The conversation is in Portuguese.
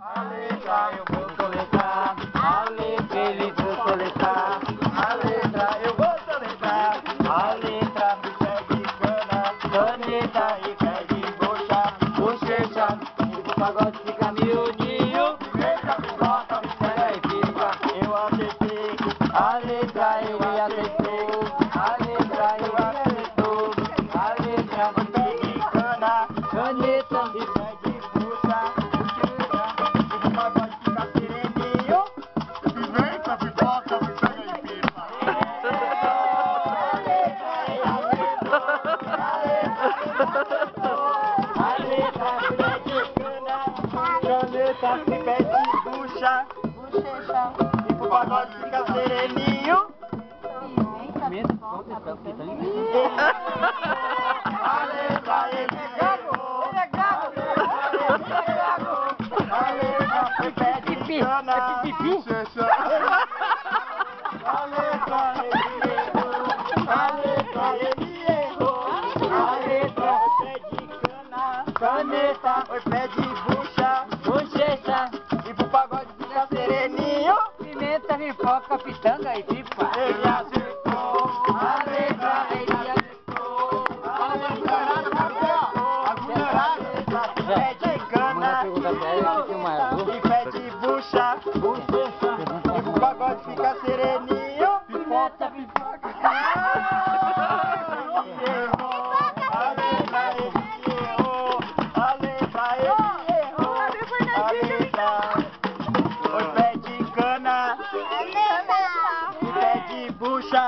A letra eu vou soletrar, a letra eles vão soletrar, a letra eu vou soletrar, a letra me pede cana, caneta e pede bucha, bochecha, e o pagode fica miudinho, letra me bota, me pega e fica, eu acertei, a letra eu acertei, a letra eu acertou, a letra me pede cana, caneta e pede bucha, bochecha, e o pagode fica sereninho, Pimenta, pipoca, picanha e pipa. A letra pede cana, caneta se pede bucha, Bochecha. e pro pagode fica sereninho. A letra ele errou, a letra pede cana, Bochecha. a letra ele errou, a letra ele errou, a letra pede cana, caneta, oi pede bucha, bochecha, e pro pagode fica sereninho. Pimenta, pipoca, pitanga e pipa. Ele acertou, a letra ele acertou, a letra ele acertou, pede cana, e pede bucha, bochecha, e pro pagode fica sereninho. Pimenta, pipoca. Ele errou, a letra ele errou, a letra ele errou, a letra, oi pede cana, e pede bucha.